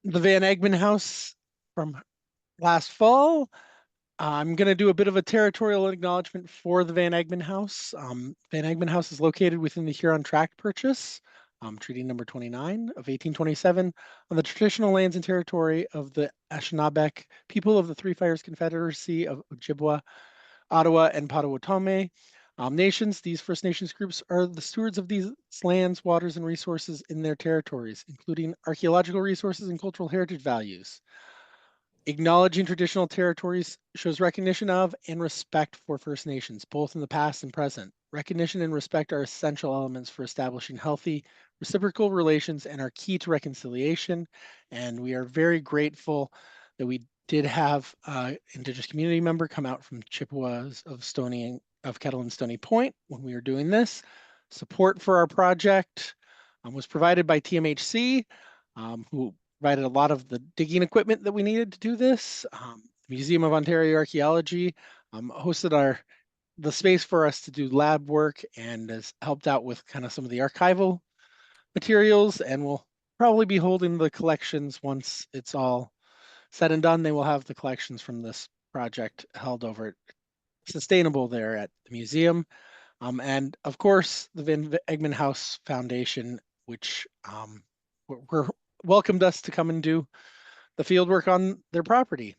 the Van Egmond House from last fall. I'm going to do a bit of a territorial acknowledgement for the Van Egmond House. Van Egmond House is located within the Huron Tract Purchase, Treaty Number 29 of 1827, on the traditional lands and territory of the Anishinaabe people of the Three Fires Confederacy of Ojibwa, Ottawa, and Potawatomi nations. These First Nations groups are the stewards of these lands, waters, and resources in their territories, including archaeological resources and cultural heritage values. Acknowledging traditional territories shows recognition of and respect for First Nations, both in the past and present. Recognition and respect are essential elements for establishing healthy reciprocal relations and are key to reconciliation. And we are very grateful that we did have an Indigenous community member come out from Chippewas of Kettle and Stony Point when we were doing this. Support for our project was provided by TMHC, who provided a lot of the digging equipment that we needed to do this. The Museum of Ontario Archaeology hosted the space for us to do lab work and has helped out with kind of some of the archival materials, and we'll probably be holding the collections once it's all said and done. They will have the collections from this project held over at Sustainable there at the museum. And of course, the Van Egmond House Foundation, which were welcomed us to come and do the field work on their property.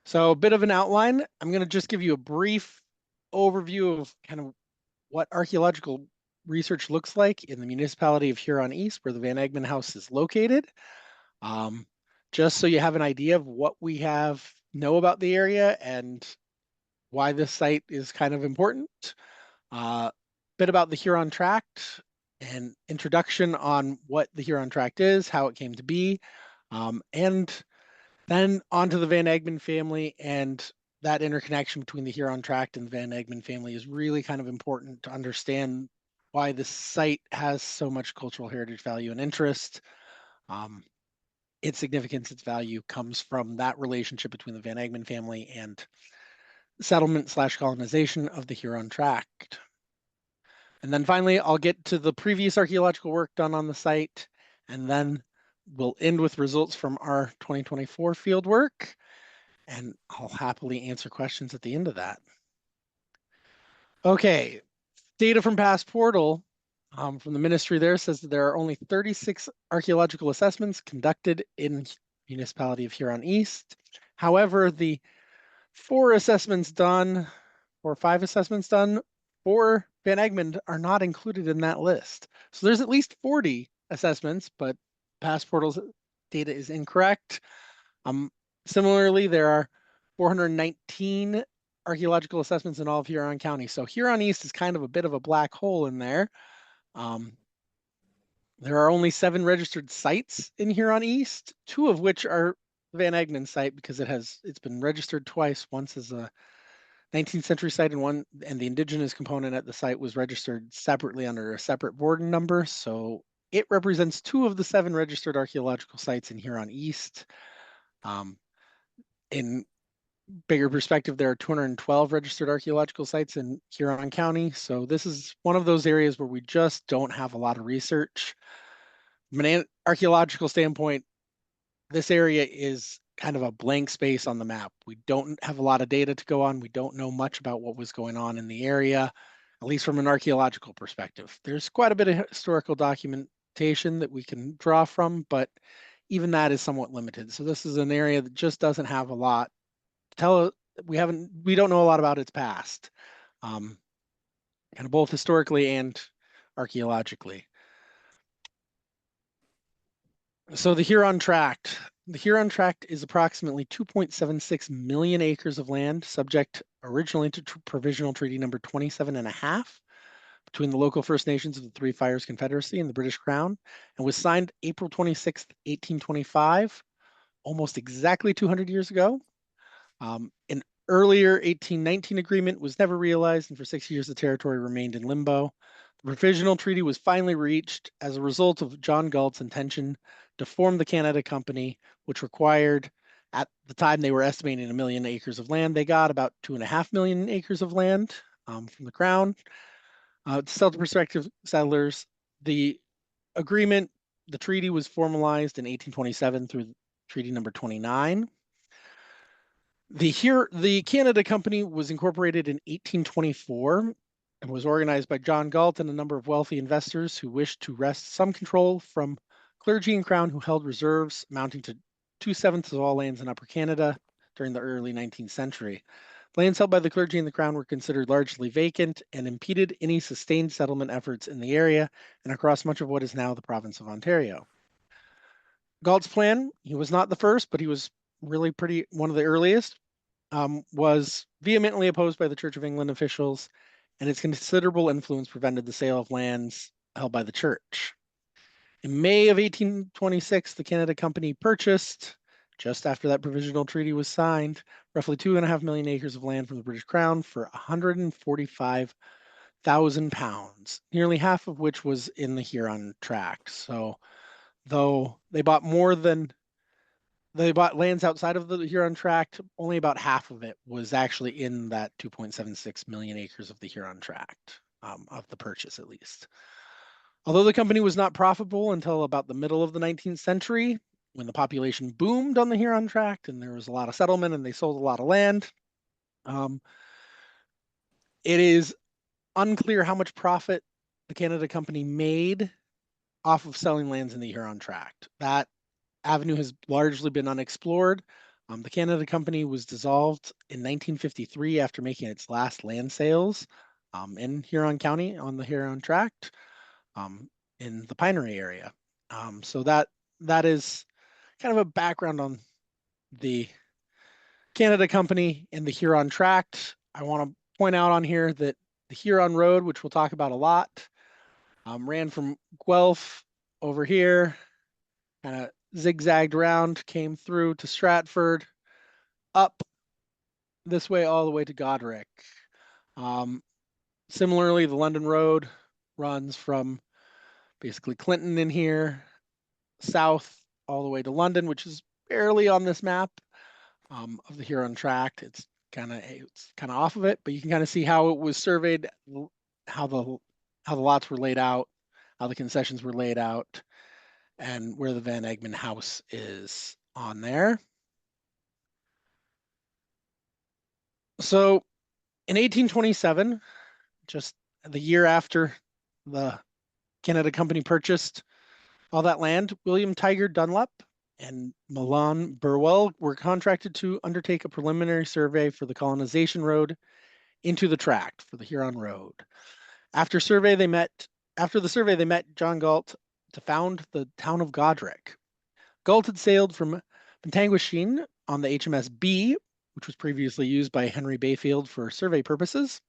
So a bit of an outline. I'm going to just give you a brief overview of kind of what archaeological research looks like in the municipality of Huron East, where the Van Egmond House is located. Just so you have an idea of what we know about the area and why this site is kind of important. A bit about the Huron Tract, an introduction on what the Huron Tract is, how it came to be, and then onto the Van Egmond family, and that interconnection between the Huron Tract and the Van Egmond family is really kind of important to understand why this site has so much cultural heritage value and interest. Its significance, its value comes from that relationship between the Van Egmond family and settlement/colonization of the Huron Tract. And then finally, I'll get to the previous archaeological work done on the site, and then we'll end with results from our 2024 field work, and I'll happily answer questions at the end of that. Okay, data from Past Portal from the ministry there says that there are only 36 archaeological assessments conducted in the municipality of Huron East. However, the 4 assessments done, or 5 assessments done for Van Egmond are not included in that list. So there's at least 40 assessments, but Past Portal's data is incorrect. Similarly, there are 419 archaeological assessments in all of Huron County. So Huron East is kind of a bit of a black hole in there. There are only 7 registered sites in Huron East, 2 of which are Van Egmond site because it's been registered twice, once as a 19th century site and the Indigenous component at the site was registered separately under a separate board number. So it represents 2 of the 7 registered archaeological sites in Huron East. In bigger perspective, there are 212 registered archaeological sites in Huron County. So this is one of those areas where we just don't have a lot of research. From an archaeological standpoint, this area is kind of a blank space on the map. We don't have a lot of data to go on. We don't know much about what was going on in the area, at least from an archaeological perspective. There's quite a bit of historical documentation that we can draw from, but even that is somewhat limited. So this is an area that just doesn't have a lot to tell. We don't know a lot about its past, kind of both historically and archaeologically. So the Huron Tract. The Huron Tract is approximately 2.76 million acres of land, subject originally to Provisional Treaty Number 27.5 between the local First Nations of the Three Fires Confederacy and the British Crown, and was signed April 26th, 1825, almost exactly 200 years ago. An earlier 1819 agreement was never realized, and for 6 years the territory remained in limbo. The provisional treaty was finally reached as a result of John Galt's intention to form the Canada Company, which required, at the time they were estimating 1 million acres of land. They got about 2.5 million acres of land from the Crown. To sell to prospective settlers, the agreement the treaty was formalized in 1827 through Treaty Number 29. The Canada Company was incorporated in 1824 and was organized by John Galt and a number of wealthy investors who wished to wrest some control from clergy and crown who held reserves amounting to 2/7 of all lands in Upper Canada during the early 19th century. Lands held by the clergy and the crown were considered largely vacant and impeded any sustained settlement efforts in the area and across much of what is now the province of Ontario. Galt's plan, he was not the first, but he was really one of the earliest, was vehemently opposed by the Church of England officials, and its considerable influence prevented the sale of lands held by the church. In May of 1826, the Canada Company purchased, just after that provisional treaty was signed, roughly 2.5 million acres of land from the British Crown for £145,000, nearly half of which was in the Huron Tract. So, though they bought lands outside of the Huron Tract, only about half of it was actually in that 2.76 million acres of the Huron Tract, of the purchase at least. Although the company was not profitable until about the middle of the 19th century, when the population boomed on the Huron Tract and there was a lot of settlement and they sold a lot of land, it is unclear how much profit the Canada Company made off of selling lands in the Huron Tract. That avenue has largely been unexplored. The Canada Company was dissolved in 1953 after making its last land sales in Huron County on the Huron Tract in the Pinery area. So that is kind of a background on the Canada Company and the Huron Tract. I want to point out on here that the Huron Road, which we'll talk about a lot, ran from Guelph over here, kind of zigzagged around, came through to Stratford, up this way all the way to Godric. Similarly, the London Road runs from basically Clinton in here, south all the way to London, which is barely on this map of the Huron Tract. It's kind of off of it, but you can kind of see how it was surveyed, how the lots were laid out, how the concessions were laid out, and where the Van Egmond House is on there. So in 1827, just the year after the Canada Company purchased all that land, William Tiger Dunlop and Milan Burwell were contracted to undertake a preliminary survey for the colonization road into the tract for the Huron Road. After the survey, they met John Galt to found the town of Godric. Galt had sailed from Pentanguishene on the HMS B, which was previously used by Henry Bayfield for survey purposes.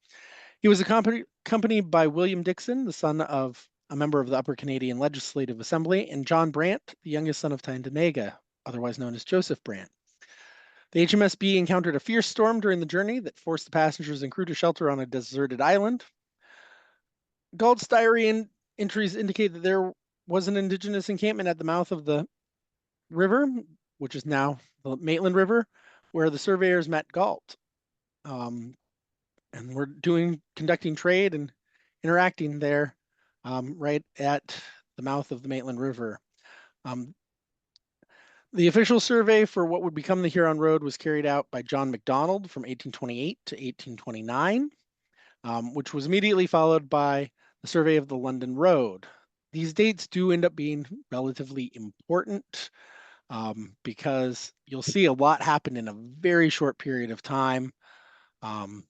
He was accompanied by William Dixon, the son of a member of the Upper Canadian Legislative Assembly, and John Brant, the youngest son of Tyendinaga, otherwise known as Joseph Brant. The HMS B encountered a fierce storm during the journey that forced the passengers and crew to shelter on a deserted island. Galt's diary entries indicate that there was an Indigenous encampment at the mouth of the river, which is now the Maitland River, where the surveyors met Galt. And we're conducting trade and interacting there right at the mouth of the Maitland River. The official survey for what would become the Huron Road was carried out by John MacDonald from 1828 to 1829, which was immediately followed by the survey of the London Road. These dates do end up being relatively important because you'll see a lot happen in a very short period of time. And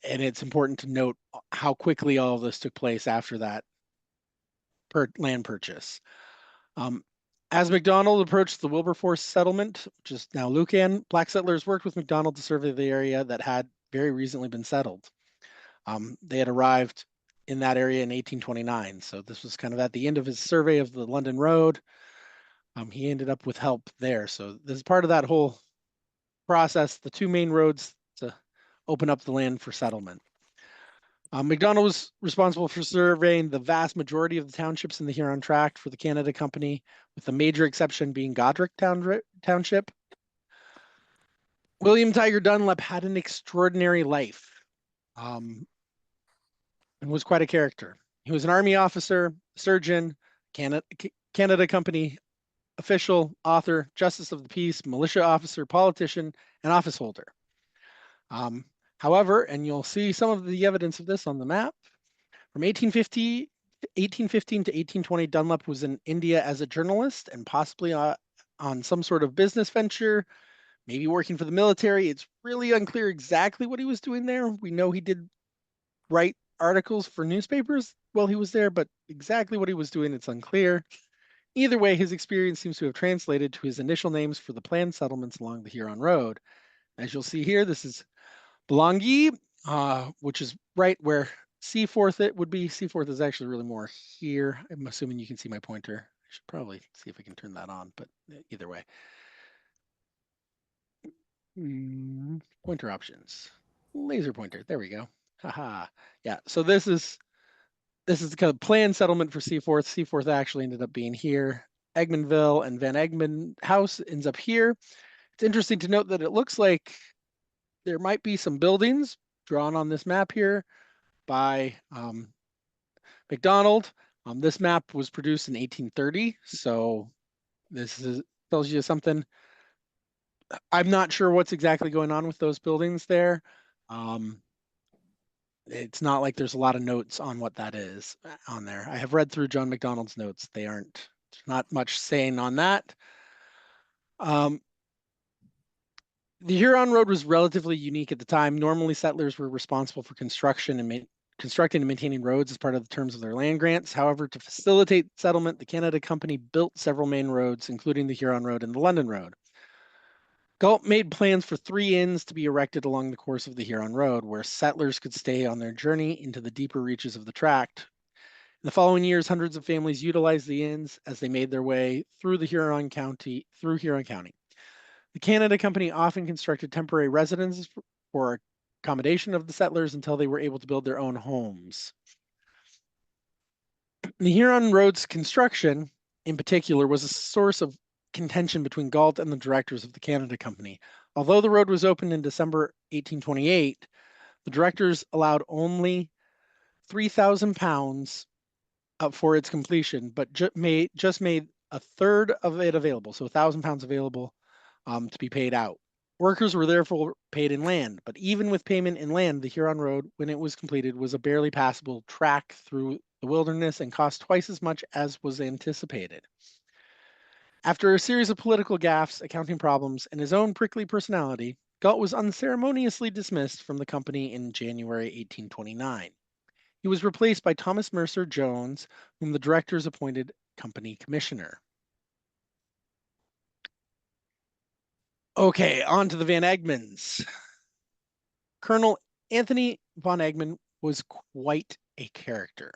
it's important to note how quickly all of this took place after that land purchase. As MacDonald approached the Wilberforce settlement, which is now Lucan, black settlers worked with MacDonald to survey the area that had very recently been settled. They had arrived in that area in 1829, so this was kind of at the end of his survey of the London Road. He ended up with help there. So this is part of that whole process, the two main roads to open up the land for settlement. MacDonald was responsible for surveying the vast majority of the townships in the Huron Tract for the Canada Company, with the major exception being Godric Township. William Tiger Dunlop had an extraordinary life and was quite a character. He was an army officer, surgeon, Canada Company official, author, justice of the peace, militia officer, politician, and office holder. Um, However, and you'll see some of the evidence of this on the map, from 1815 to 1820, Dunlop was in India as a journalist and possibly on some sort of business venture, maybe working for the military. It's really unclear exactly what he was doing there. We know he did write articles for newspapers while he was there, but exactly what he was doing, it's unclear. Either way, his experience seems to have translated to his initial names for the planned settlements along the Huron Road. As you'll see here, this is Belongee, which is right where Seaforth it would be. Seaforth is actually really more here. I'm assuming you can see my pointer. I should probably see if I can turn that on, but either way. Pointer options. Laser pointer. There we go. Haha. Yeah. So this is the kind of planned settlement for Seaforth. Seaforth actually ended up being here. Egmondville and Van Egmond House ends up here. It's interesting to note that it looks like there might be some buildings drawn on this map here by McDonald. This map was produced in 1830, so tells you something. I'm not sure what's exactly going on with those buildings there. It's not like there's a lot of notes on what that is on there. I have read through John McDonald's notes. There's not much saying on that. Um, the Huron Road was relatively unique at the time. Normally, settlers were responsible for constructing and maintaining roads as part of the terms of their land grants. However, to facilitate settlement, the Canada Company built several main roads, including the Huron Road and the London Road. Galt made plans for 3 inns to be erected along the course of the Huron Road, where settlers could stay on their journey into the deeper reaches of the tract. In the following years, hundreds of families utilized the inns as they made their way through Huron County. The Canada Company often constructed temporary residences for accommodation of the settlers until they were able to build their own homes. The Huron Road's construction, in particular, was a source of contention between Galt and the directors of the Canada Company. Although the road was opened in December 1828, the directors allowed only £3,000 for its completion, but just made a third of it available, so £1,000 available to be paid out. Workers were therefore paid in land, but even with payment in land, the Huron Road, when it was completed, was a barely passable track through the wilderness and cost twice as much as was anticipated. After a series of political gaffes, accounting problems, and his own prickly personality, Galt was unceremoniously dismissed from the company in January 1829. He was replaced by Thomas Mercer Jones, whom the directors appointed company commissioner. Okay, on to the Van Egmonds. Colonel Anthony von Egmond was quite a character.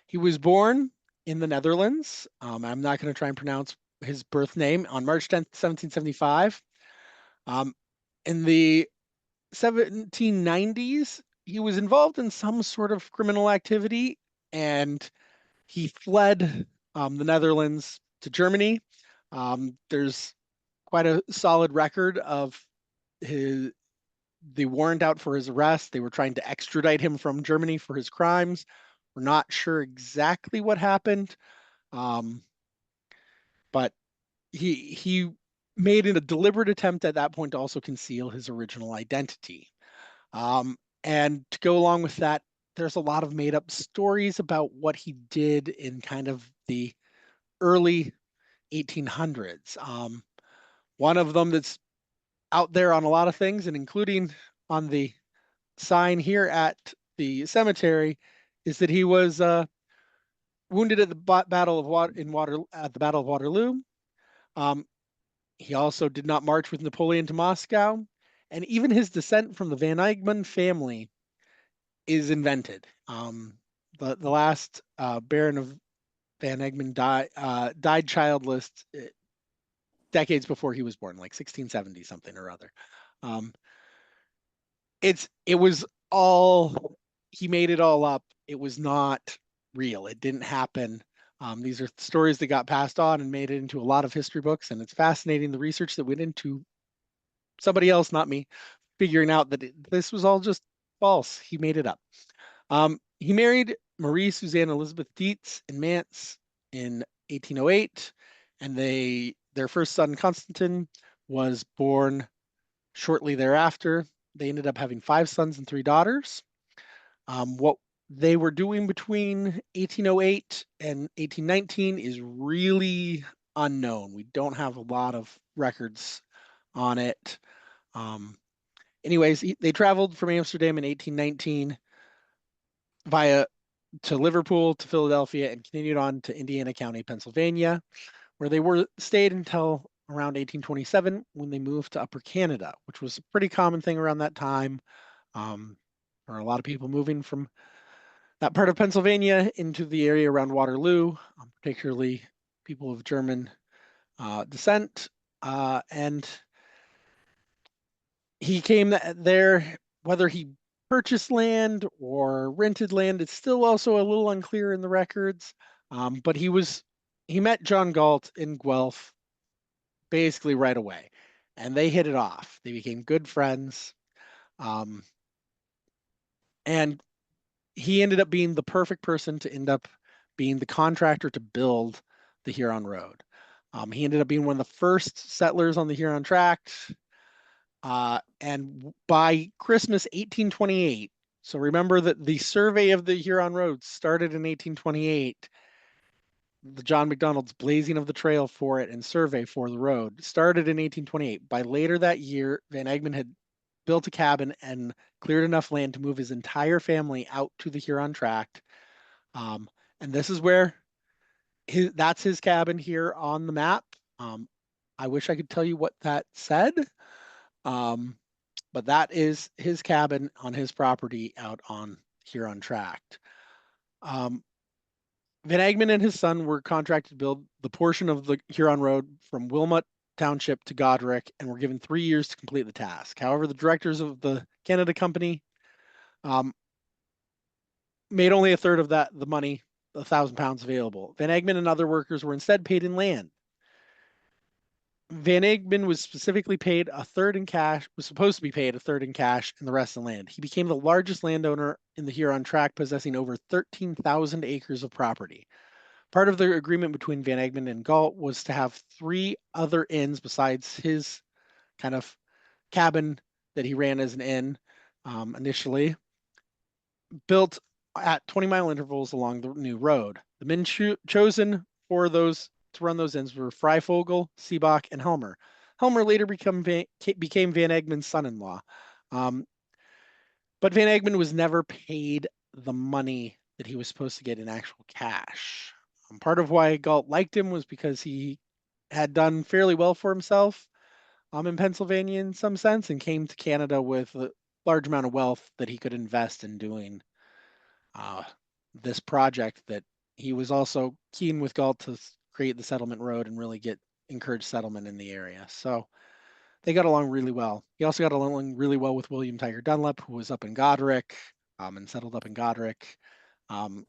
He was born in the Netherlands. I'm not going to try and pronounce his birth name on March 10th, 1775. In the 1790s, he was involved in some sort of criminal activity and he fled the Netherlands to Germany. There's quite a solid record of the warrant out for his arrest. They were trying to extradite him from Germany for his crimes. We're not sure exactly what happened, but he made a deliberate attempt at that point to also conceal his original identity. And to go along with that, there's a lot of made up stories about what he did in kind of the early 1800s. One of them that's out there on a lot of things, and including on the sign here at the cemetery, is that he was wounded at the Battle of Waterloo. He also did not march with Napoleon to Moscow, and even his descent from the Van Egmond family is invented. The last Baron of Van Egmond died childless decades before he was born, like 1670 something or other. It was all, he made it all up. It was not real. It didn't happen. These are stories that got passed on and made it into a lot of history books, and it's fascinating the research that went into somebody else, not me, figuring out that this was all just false. He made it up. He married Marie Suzanne Elizabeth Dietz in Mance in 1808, and their first son, Constantine, was born shortly thereafter. They ended up having 5 sons and 3 daughters. What they were doing between 1808 and 1819 is really unknown. We don't have a lot of records on it. Um, Anyways, they traveled from Amsterdam in 1819 via to Liverpool to Philadelphia and continued on to Indiana County, Pennsylvania, where they were stayed until around 1827 when they moved to Upper Canada, which was a pretty common thing around that time. For a lot of people moving from that part of Pennsylvania into the area around Waterloo, particularly people of German descent. And he came there, whether he purchased land or rented land, it's still also a little unclear in the records. But he met John Galt in Guelph basically right away, and they hit it off. They became good friends, um, and he ended up being the perfect person to end up being the contractor to build the Huron Road. He ended up being one of the first settlers on the Huron Tract. And by Christmas 1828, so remember that the survey of the Huron Road started in 1828. The John McDonald's blazing of the trail for it and survey for the road started in 1828. By later that year, Van Egmond had built a cabin and cleared enough land to move his entire family out to the Huron Tract. Um, and this is where that's his cabin here on the map. I wish I could tell you what that said. Um, but that is his cabin on his property out on Huron Tract. Um, Van Egmond and his son were contracted to build the portion of the Huron Road from Wilmot Township to Godric and were given 3 years to complete the task. However, the directors of the Canada Company um, made only a third of the money, £1,000 available. Van Egmond and other workers were instead paid in land. Van Egmond was specifically paid a third in cash, was supposed to be paid a third in cash and the rest in land. He became the largest landowner in the Huron Tract, possessing over 13,000 acres of property. Part of the agreement between Van Egmond and Galt was to have 3 other inns besides his kind of cabin that he ran as an inn initially, built at 20-mile intervals along the new road. The men chosen for those to run those inns were Freifogel, Seebach, and Helmer. Helmer later became Van Egmond's son-in-law. Um, but Van Egmond was never paid the money that he was supposed to get in actual cash. Part of why Galt liked him was because he had done fairly well for himself in Pennsylvania in some sense and came to Canada with a large amount of wealth that he could invest in doing uh, this project that he was also keen with Galt to create the settlement road and really encourage settlement in the area. So they got along really well. He also got along really well with William Tiger Dunlop, who was up in Godric and settled up in Godric. Um,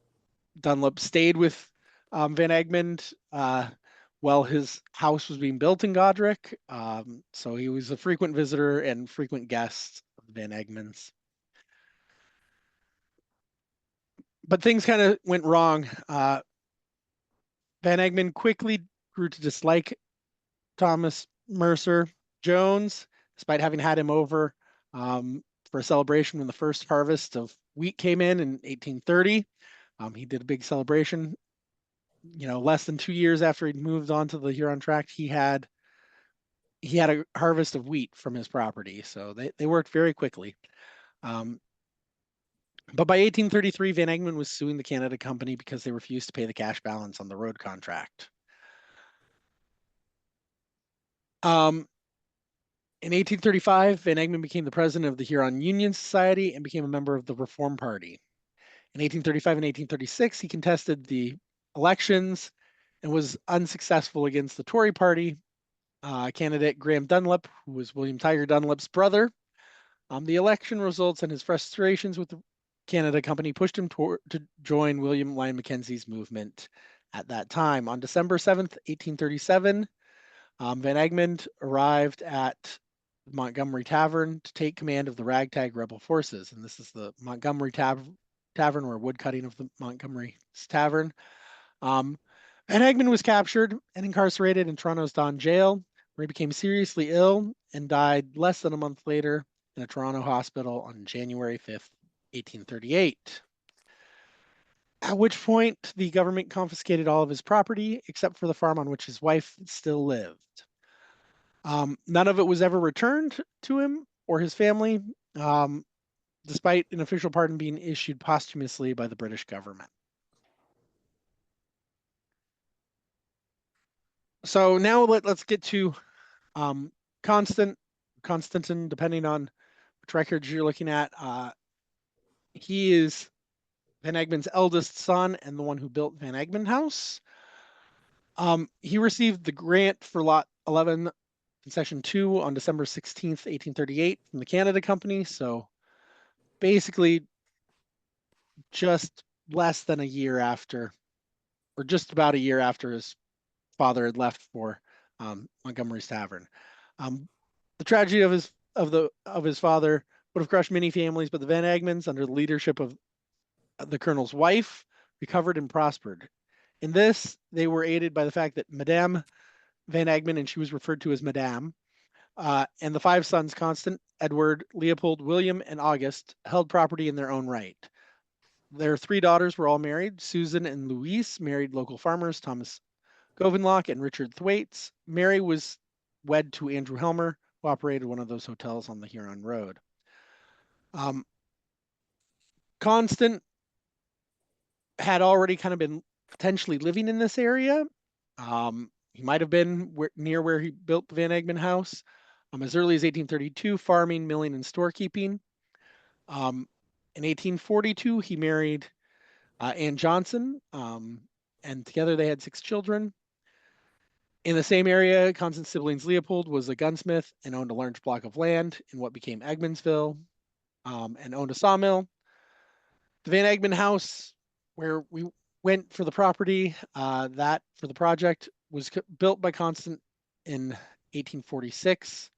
Dunlop stayed with Van Egmond while his house was being built in Godric. So he was a frequent visitor and frequent guest of Van Egmond's. But things kind of went wrong. Van Egmond quickly grew to dislike Thomas Mercer Jones, despite having had him over for a celebration when the first harvest of wheat came in 1830. He did a big celebration. Less than 2 years after he'd moved on to the Huron Tract, he had a harvest of wheat from his property. So they worked very quickly. But by 1833, Van Egmond was suing the Canada Company because they refused to pay the cash balance on the road contract. In 1835, Van Egmond became the president of the Huron Union Society and became a member of the Reform Party. In 1835 and 1836, he contested the elections and was unsuccessful against the Tory Party candidate Graham Dunlop, who was William Tiger Dunlop's brother. The election results and his frustrations with the Canada Company pushed him to join William Lyon Mackenzie's movement at that time. On December 7th, 1837, Van Egmond arrived at Montgomery Tavern to take command of the ragtag rebel forces. And this is the Montgomery Tavern, or woodcutting of the Montgomery Tavern. And Egmond was captured and incarcerated in Toronto's Don Jail, where he became seriously ill and died less than a month later in a Toronto hospital on January 5th, 1838. At which point, the government confiscated all of his property except for the farm on which his wife still lived. None of it was ever returned to him or his family, um, despite an official pardon being issued posthumously by the British government. So now let's get to um, Constant, Constantin, depending on which records you're looking at. He is Van Egmond's eldest son and the one who built Van Egmond House. He received the grant for Lot 11, Concession 2 on December 16th, 1838 from the Canada Company. So basically just less than a year after, or just about a year after his father had left for Montgomery's Tavern. Um, the tragedy of his father would have crushed many families, but the Van Egmonds, under the leadership of the colonel's wife, recovered and prospered. In this, they were aided by the fact that Madame Van Egmond, and she was referred to as Madame, and the five sons, Constant, Edward, Leopold, William, and August, held property in their own right. Their three daughters were all married. Susan and Louise married local farmers, Thomas Govenlock and Richard Thwaites. Mary was wed to Andrew Helmer, who operated one of those hotels on the Huron Road. Um, Constant had already kind of been potentially living in this area. He might have been near where he built the Van Egmond House as early as 1832, farming, milling, and storekeeping. In 1842, he married Anne Johnson, and together they had 6 children. In the same area, Constance's siblings Leopold was a gunsmith and owned a large block of land in what became Egmondsville, and owned a sawmill. The Van Egmond House, where we went for the property, that for the project was built by Constant in 1846.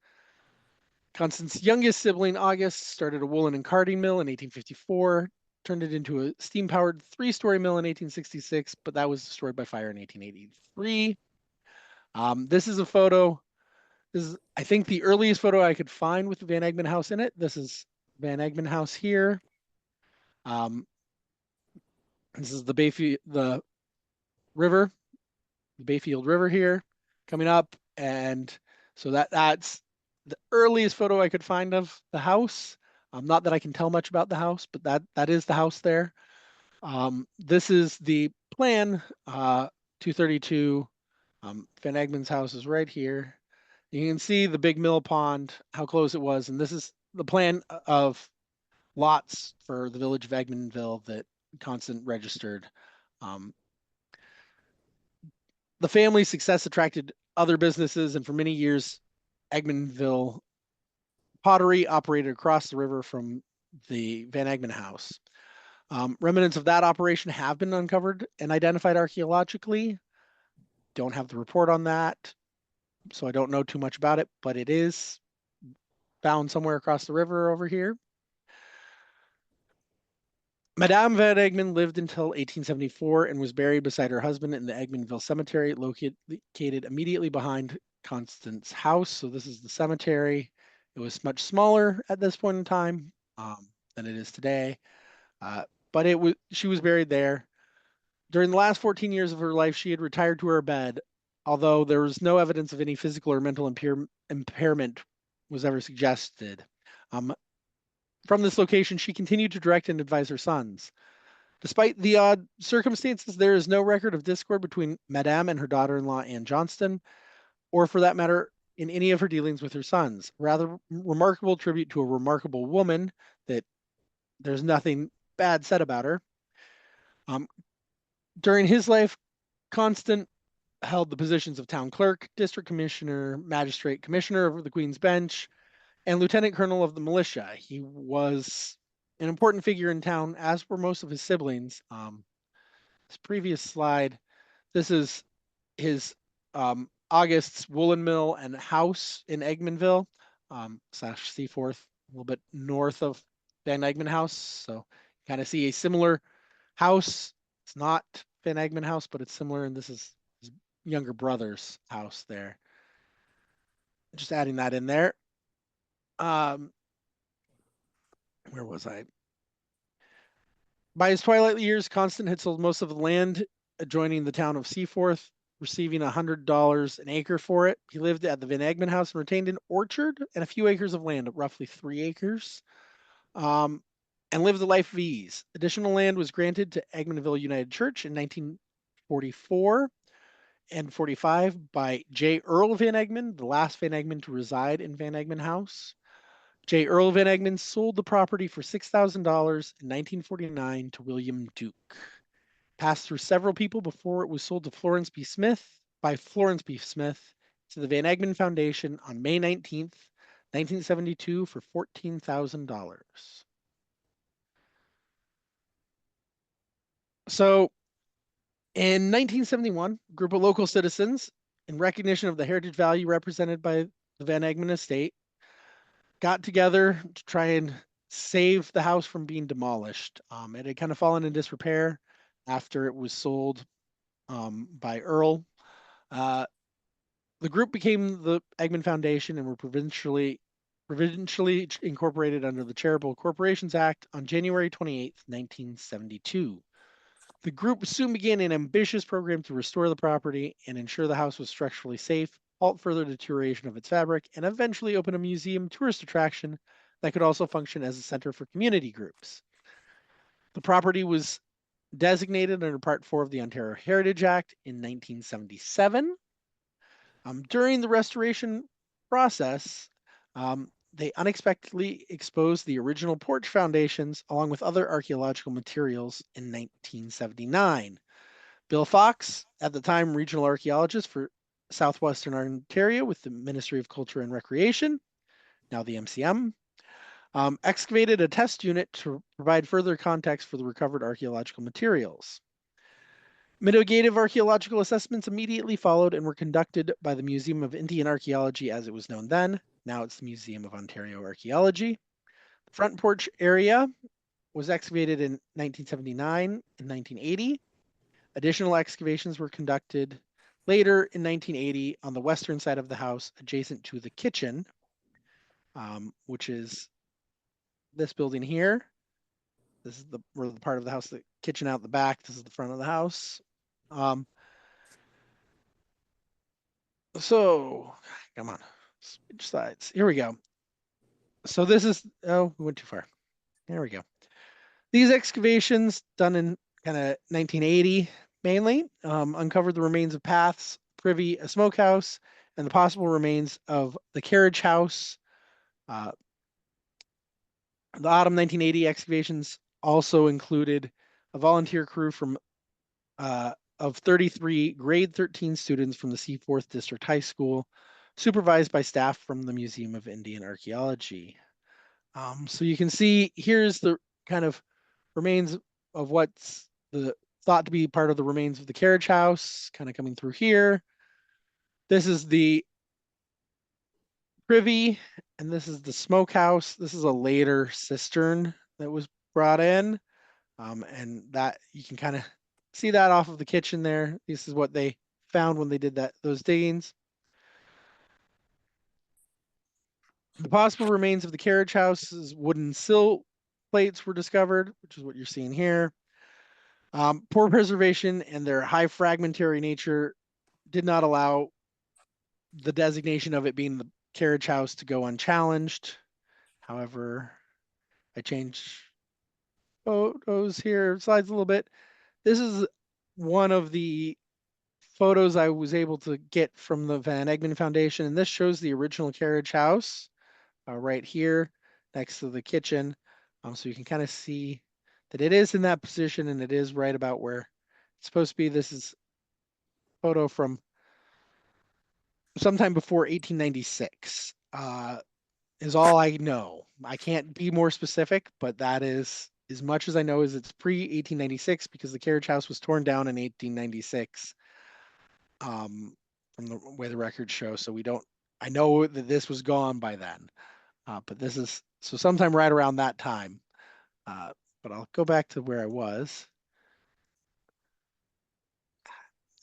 Constance's youngest sibling, August, started a woolen and carding mill in 1854, turned it into a steam-powered 3-story mill in 1866, but that was destroyed by fire in 1883. This is a photo. This is, I think, the earliest photo I could find with the Van Egmond House in it. This is Van Egmond House here. Um, this is the river, the Bayfield River here, coming up, and so that's the earliest photo I could find of the house. Not that I can tell much about the house, but that is the house there. This is the plan. 232. Van Egmond's house is right here. You can see the big mill pond, how close it was, and this is the plan of lots for the village of Egmondville that Constant registered. Um, the family's success attracted other businesses, and for many years, Egmondville pottery operated across the river from the Van Egmond House. Remnants of that operation have been uncovered and identified archaeologically. Don't have the report on that, so I don't know too much about it, but it is found somewhere across the river over here. Madame Van Egmond lived until 1874 and was buried beside her husband in the Egmondville Cemetery, located immediately behind Constance's house. So this is the cemetery. It was much smaller at this point in time than it is today, uh, but she was buried there. During the last 14 years of her life, she had retired to her bed, although there was no evidence of any physical or mental impairment was ever suggested. Um, from this location, she continued to direct and advise her sons. Despite the odd circumstances, there is no record of discord between Madame and her daughter-in-law, Anne Johnston, or for that matter, in any of her dealings with her sons. Rather remarkable tribute to a remarkable woman that there's nothing bad said about her. Um, during his life, Constant held the positions of town clerk, district commissioner, magistrate, commissioner of the Queen's Bench, and lieutenant colonel of the militia. He was an important figure in town, as were most of his siblings. This previous slide, this is his August's woolen mill and house in Egmondville, slash Seaforth, a little bit north of Van Egmond House. So kind of see a similar house. It's not Van Egmond House, but it's similar, and this is his younger brother's house there. Just adding that in there. Um, where was I? By his twilight years, Constant had sold most of the land adjoining the town of Seaforth, receiving $100 an acre for it. He lived at the Van Egmond House and retained an orchard and a few acres of land, roughly 3 acres, um, and lived a life of ease. Additional land was granted to Egmondville United Church in 1944 and 45 by J. Earl Van Egmond, the last Van Egmond to reside in Van Egmond House. J. Earl Van Egmond sold the property for $6,000 in 1949 to William Duke. Passed through several people before it was sold to Florence B. Smith by Florence B. Smith to the Van Egmond Foundation on May 19th, 1972 for $14,000. So in 1971, a group of local citizens, in recognition of the heritage value represented by the Van Egmond estate, got together to try and save the house from being demolished. It had kind of fallen in disrepair after it was sold by Earl. Uh, the group became the Egmond Foundation and were provincially incorporated under the Charitable Corporations Act on January 28th, 1972. The group soon began an ambitious program to restore the property and ensure the house was structurally safe, halt further deterioration of its fabric, and eventually open a museum tourist attraction that could also function as a center for community groups. The property was designated under Part 4 of the Ontario Heritage Act in 1977. During the restoration process, they unexpectedly exposed the original porch foundations along with other archaeological materials in 1979. Bill Fox, at the time regional archaeologist for southwestern Ontario with the Ministry of Culture and Recreation, now the MCM, excavated a test unit to provide further context for the recovered archaeological materials. Mitigative archaeological assessments immediately followed and were conducted by the Museum of Indian Archaeology as it was known then. Now it's the Museum of Ontario Archaeology. The front porch area was excavated in 1979 and 1980. Additional excavations were conducted later in 1980 on the western side of the house adjacent to the kitchen, which is this building here. This is the part of the house, the kitchen out the back. This is the front of the house. So, come on, switch sides. Here we go. So this is, oh, we went too far. There we go. These excavations done in kind of 1980 mainly uncovered the remains of paths, privy, a smokehouse, and the possible remains of the carriage house. The autumn 1980 excavations also included a volunteer crew from of 33 grade 13 students from the Seaforth District High School, supervised by staff from the Museum of Indian Archaeology. So you can see here's the kind of remains of what's thought to be part of the remains of the carriage house, kind of coming through here. This is the privy, and this is the smokehouse. This is a later cistern that was brought in, and that you can kind of see that off of the kitchen there. This is what they found when they did those diggings. The possible remains of the carriage house's wooden sill plates were discovered, which is what you're seeing here. Poor preservation and their high fragmentary nature did not allow the designation of it being the carriage house to go unchallenged. However, I changed photos here, slides a little bit. This is one of the photos I was able to get from the Van Egmond Foundation, and this shows the original carriage house right here next to the kitchen. So you can kind of see that it is in that position and it is right about where it's supposed to be. This is a photo from sometime before 1896 is all I know. I can't be more specific, but that is as much as I know is it's pre-1896 because the carriage house was torn down in 1896 from the way the records show. So I know that this was gone by then, but this is, so sometime right around that time. But I'll go back to where I was.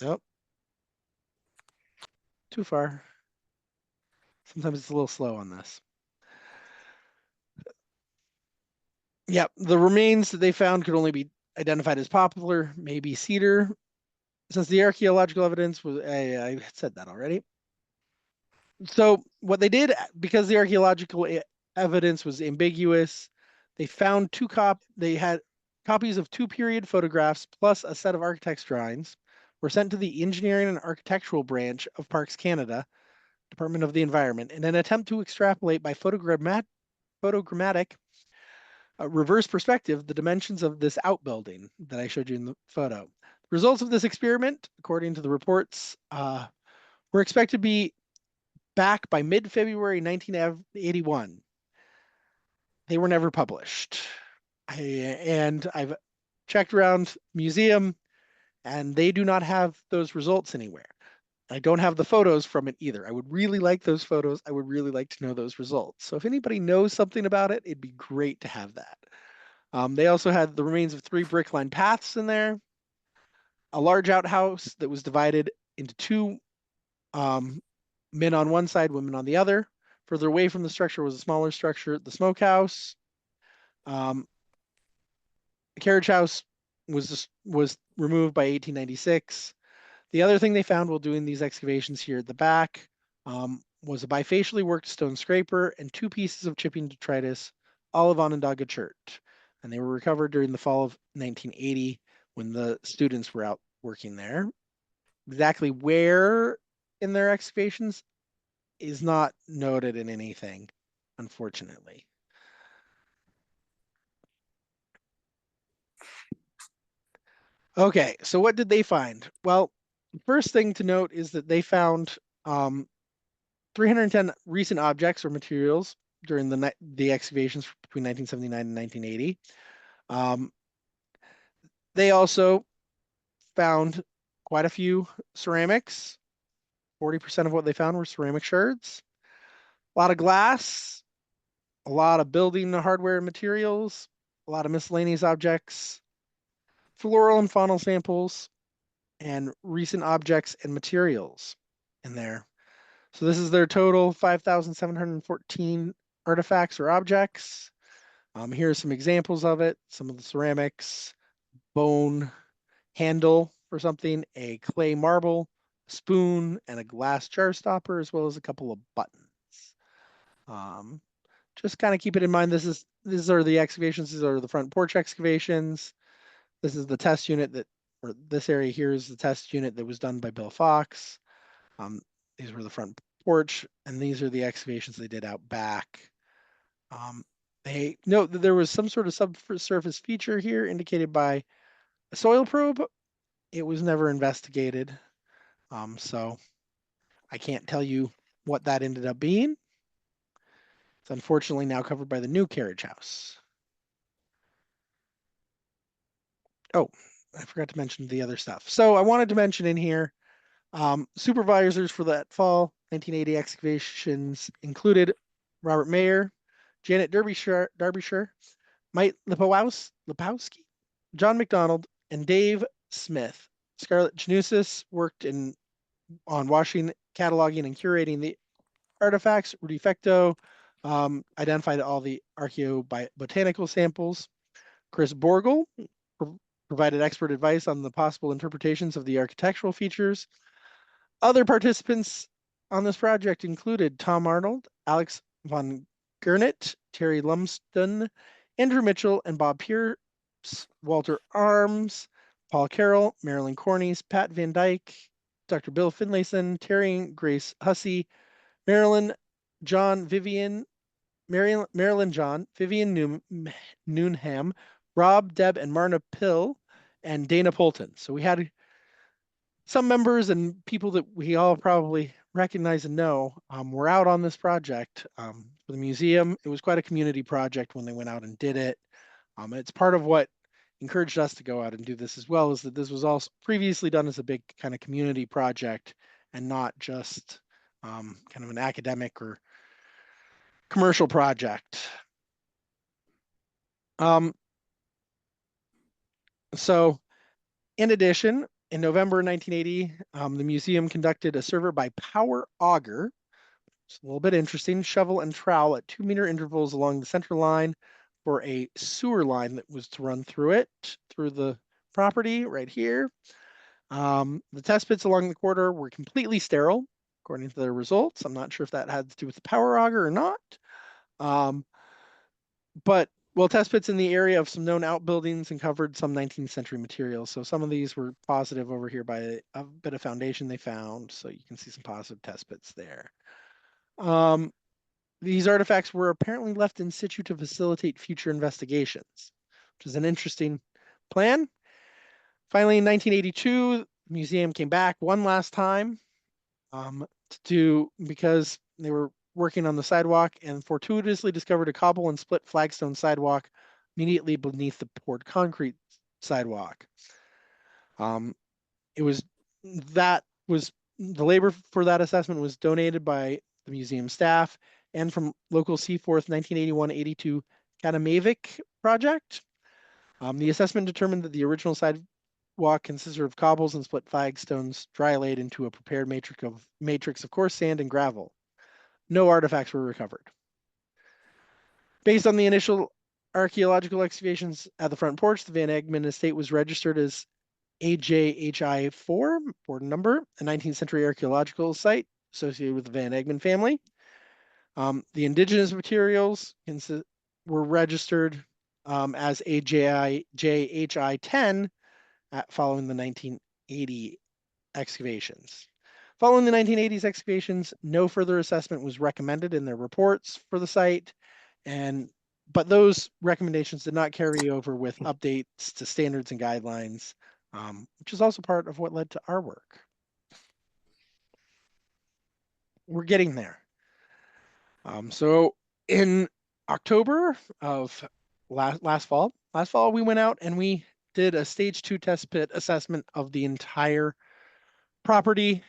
Nope, too far. Sometimes it's a little slow on this. Yep, the remains that they found could only be identified as poplar, maybe cedar. Since the archaeological evidence was, I said that already. So what they did, because the archaeological evidence was ambiguous, they found they had copies of two period photographs plus a set of architect's drawings were sent to the Engineering and Architectural Branch of Parks Canada, Department of the Environment, in an attempt to extrapolate by photogrammatic reverse perspective the dimensions of this outbuilding that I showed you in the photo. The results of this experiment, according to the reports, were expected to be back by mid-February 1981. They were never published. And I've checked around museum and they do not have those results anywhere. I don't have the photos from it either. I would really like those photos. I would really like to know those results. So if anybody knows something about it, it'd be great to have that. They also had the remains of 3 brick-lined paths in there, a large outhouse that was divided into 2 men on one side, women on the other. Further away from the structure was a smaller structure, the smokehouse. The carriage house was removed by 1896. The other thing they found while doing these excavations here at the back was a bifacially worked stone scraper and 2 pieces of chipping detritus, all of Onondaga Church. And they were recovered during the fall of 1980 when the students were out working there. Exactly where in their excavations is not noted in anything, unfortunately. Okay, so what did they find? Well, the first thing to note is that they found 310 recent objects or materials during the excavations between 1979 and 1980. Um, they also found quite a few ceramics. 40% of what they found were ceramic shards. A lot of glass, a lot of building hardware and materials, a lot of miscellaneous objects, floral and faunal samples, and recent objects and materials in there. So this is their total 5,714 artifacts or objects. Here are some examples of it. Some of the ceramics, bone handle for something, a clay marble, spoon, and a glass jar stopper, as well as a couple of buttons. Um, just kind of keep it in mind. These are the excavations. These are the front porch excavations. This is the test unit or this area here is the test unit that was done by Bill Fox. These were the front porch, and these are the excavations they did out back. They note that there was some sort of subsurface feature here indicated by a soil probe. It was never investigated, so I can't tell you what that ended up being. It's unfortunately now covered by the new carriage house. Oh, I forgot to mention the other stuff. So I wanted to mention in here, supervisors for that fall 1980 excavations included Robert Mayer, Janet Derbyshire, Mike Lipowski, John McDonald, and Dave Smith. Scarlett Janusis worked on washing, cataloging, and curating the artifacts. Rudy Fecto identified all the archaeobotanical samples. Chris Borgel provided expert advice on the possible interpretations of the architectural features. Other participants on this project included Tom Arnold, Alex von Gernert, Terry Lumsden, Andrew Mitchell, and Bob Pierce, Walter Arms, Paul Carroll, Marilyn Cornies, Pat Van Dyke, Dr. Bill Finlayson, Terry and Grace Hussey, Marilyn John, Vivian, Marilyn John, Vivian Noonham, Rob, Deb, and Marna Pill, and Dana Polton. So we had some members and people that we all probably recognize and know were out on this project for the museum. It was quite a community project when they went out and did it. It's part of what encouraged us to go out and do this as well, is that this was also previously done as a big kind of community project and not just kind of an academic or commercial project. So in addition, in November 1980, the museum conducted a survey by power auger. It's a little bit interesting. Shovel and trowel at 2-meter intervals along the center line for a sewer line that was to run through it, through the property right here. The test pits along the corridor were completely sterile, according to their results. I'm not sure if that had to do with the power auger or not. But well, test pits in the area of some known outbuildings and covered some 19th century materials. So some of these were positive over here by a bit of foundation they found. So you can see some positive test pits there. These artifacts were apparently left in situ to facilitate future investigations, which is an interesting plan. Finally, in 1982, the museum came back one last time because they were working on the sidewalk and fortuitously discovered a cobble and split flagstone sidewalk immediately beneath the poured concrete sidewalk. It was that was the labor for that assessment was donated by the museum staff and from local Seaforth 1981-82 Katamavik project. The assessment determined that the original sidewalk consisted of cobbles and split flagstones dry laid into a prepared matrix of coarse sand and gravel. No artifacts were recovered. Based on the initial archaeological excavations at the front porch, the Van Egmond estate was registered as AJHI4, board number, a 19th century archaeological site associated with the Van Egmond family. The indigenous materials were registered as AJHI10 following the 1980 excavations. Following the 1980s excavations, no further assessment was recommended in their reports for the site, but those recommendations did not carry over with updates to standards and guidelines, which is also part of what led to our work. We're getting there. So in October of last fall, we went out and we did a stage 2 test pit assessment of the entire property,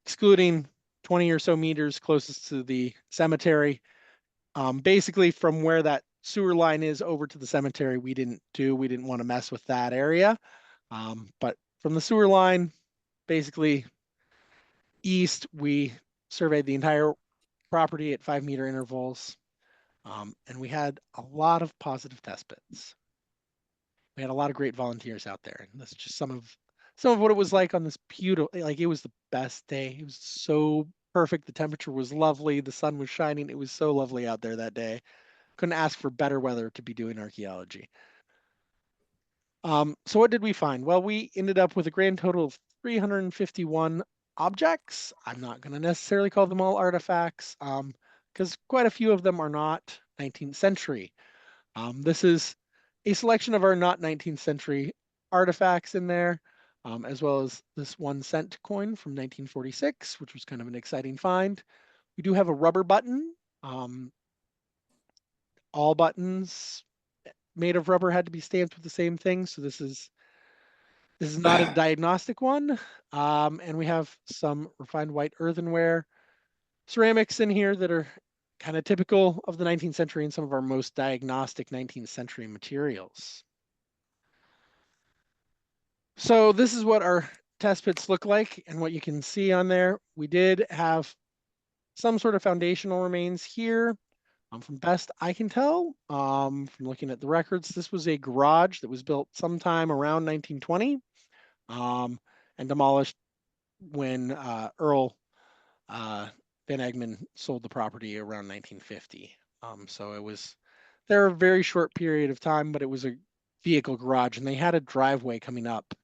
excluding 20 or so meters closest to the cemetery. Basically from where that sewer line is over to the cemetery, we didn't want to mess with that area. But from the sewer line, basically east, we surveyed the entire property at 5-meter intervals. And we had a lot of positive test pits. We had a lot of great volunteers out there. And that's just some of what it was like on this beautiful, like it was the best day. It was so perfect. The temperature was lovely. The sun was shining. It was so lovely out there that day. Couldn't ask for better weather to be doing archaeology. So what did we find? Well, we ended up with a grand total of 351 objects. I'm not going to necessarily call them all artifacts because quite a few of them are not 19th century. This is a selection of our not 19th century artifacts in there, as well as this 1-cent coin from 1946, which was kind of an exciting find. We do have a rubber button. All buttons made of rubber had to be stamped with the same thing. So this is not a diagnostic one. And we have some refined white earthenware ceramics in here that are kind of typical of the 19th century and some of our most diagnostic 19th century materials. So this is what our test pits look like and what you can see on there. We did have some sort of foundational remains here. From best I can tell, from looking at the records, this was a garage that was built sometime around 1920 and demolished when Earl Van Egmond sold the property around 1950. So it was there a very short period of time, but it was a vehicle garage and they had a driveway coming up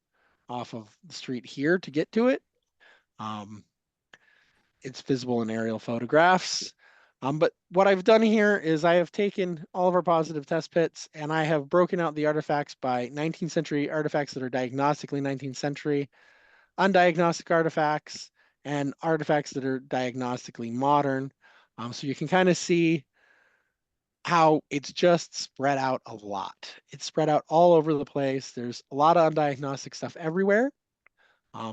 off of the street here to get to it. It's visible in aerial photographs. But what I've done here is I have taken all of our positive test pits and I have broken out the artifacts by 19th century artifacts that are diagnostically 19th century, undiagnostic artifacts, and artifacts that are diagnostically modern. So you can kind of see how it's just spread out a lot. It's spread out all over the place. There's a lot of undiagnostic stuff everywhere.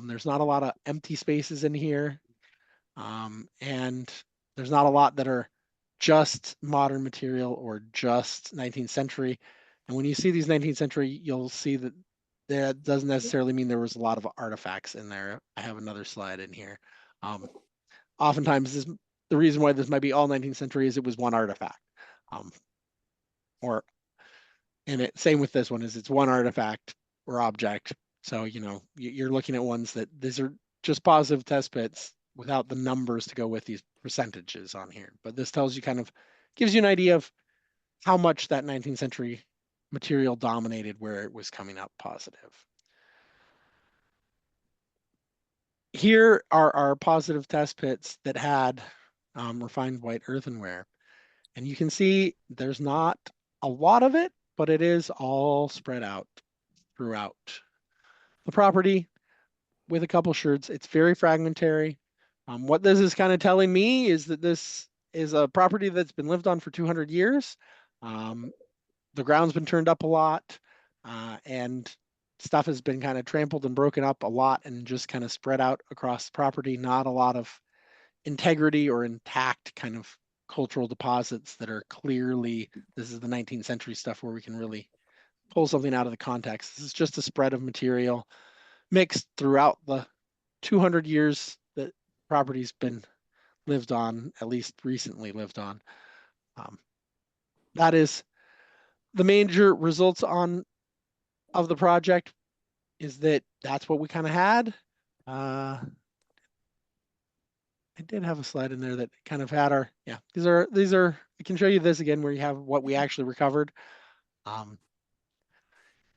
There's not a lot of empty spaces in here. And there's not a lot that are just modern material or just 19th century. And when you see these 19th century, you'll see that that doesn't necessarily mean there was a lot of artifacts in there. I have another slide in here. Um, Oftentimes, the reason why this might be all 19th century is it was one artifact. Um, or and it same with this one is it's one artifact or object. So you're looking at ones that these are just positive test pits without the numbers to go with these percentages on here. But this tells you kind of gives you an idea of how much that 19th century material dominated where it was coming up positive. Here are our positive test pits that had refined white earthenware. And you can see there's not a lot of it, but it is all spread out throughout the property with a couple sherds. It's very fragmentary. What this is kind of telling me is that this is a property that's been lived on for 200 years. The ground's been turned up a lot, and stuff has been kind of trampled and broken up a lot and just kind of spread out across the property. Not a lot of integrity or intact kind of cultural deposits that are clearly, this is the 19th century stuff where we can really pull something out of the context. This is just a spread of material mixed throughout the 200 years that property's been lived on, at least recently lived on. That is the major results of the project is that that's what we kind of had. I did have a slide in there that kind of had our, yeah, these are, I can show you this again where you have what we actually recovered.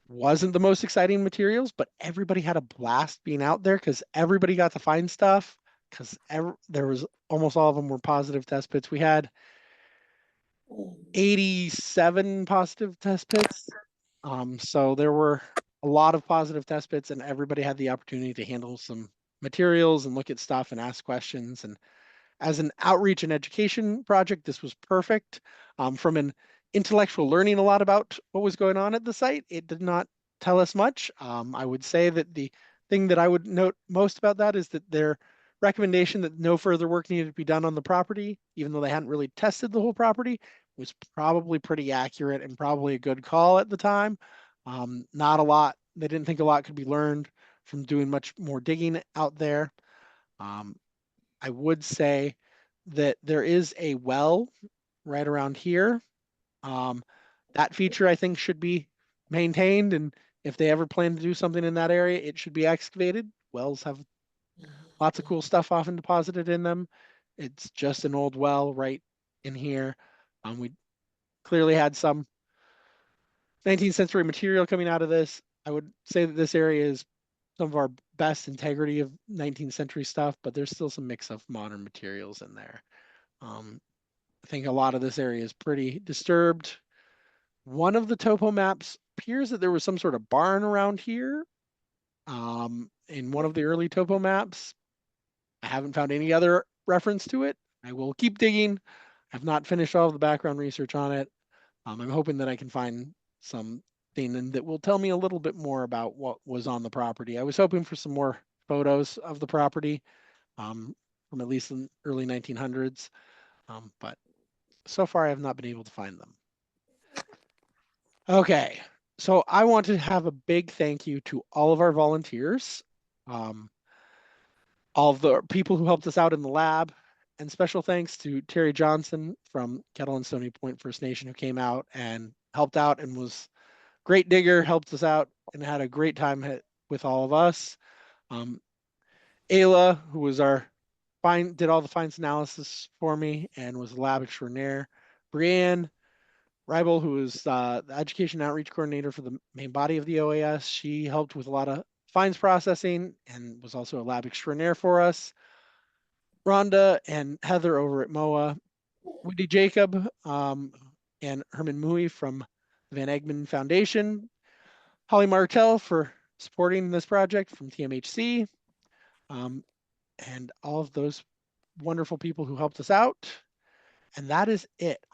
Wasn't the most exciting materials, but everybody had a blast being out there because everybody got to find stuff because there was almost all of them were positive test pits. We had 87 positive test pits. So there were a lot of positive test pits and everybody had the opportunity to handle some materials and look at stuff and ask questions. And as an outreach and education project, this was perfect. From an intellectual learning a lot about what was going on at the site, it did not tell us much. I would say that the thing that I would note most about that is that their recommendation that no further work needed to be done on the property, even though they hadn't really tested the whole property, was probably pretty accurate and probably a good call at the time. Not a lot, they didn't think a lot could be learned from doing much more digging out there. I would say that there is a well right around here. That feature I think should be maintained, and if they ever plan to do something in that area, it should be excavated. Wells have lots of cool stuff often deposited in them. It's just an old well right in here. We clearly had some 19th century material coming out of this. I would say that this area is some of our best integrity of 19th century stuff, but there's still some mix of modern materials in there. I think a lot of this area is pretty disturbed. One of the topo maps appears that there was some sort of barn around here. In one of the early topo maps, I haven't found any other reference to it. I will keep digging. I've not finished all of the background research on it. I'm hoping that I can find something that will tell me a little bit more about what was on the property. I was hoping for some more photos of the property from at least the early 1900s, but so far I have not been able to find them. Okay, so I want to have a big thank you to all of our volunteers, all of the people who helped us out in the lab, and special thanks to Terry Johnson from Kettle and Stony Point First Nation who came out and helped out and was great digger, helped us out and had a great time with all of us. Ayla, who was our did all the fines analysis for me and was a lab extraordinaire. Brianne Ribel, who was the education outreach coordinator for the main body of the OAS, she helped with a lot of fines processing and was also a lab extraordinaire for us. Rhonda and Heather over at MOA, Wendy Jacob and Herman Mui from the Van Egmond Foundation, Holly Martell for supporting this project from TMHC, and all of those wonderful people who helped us out. And that is it.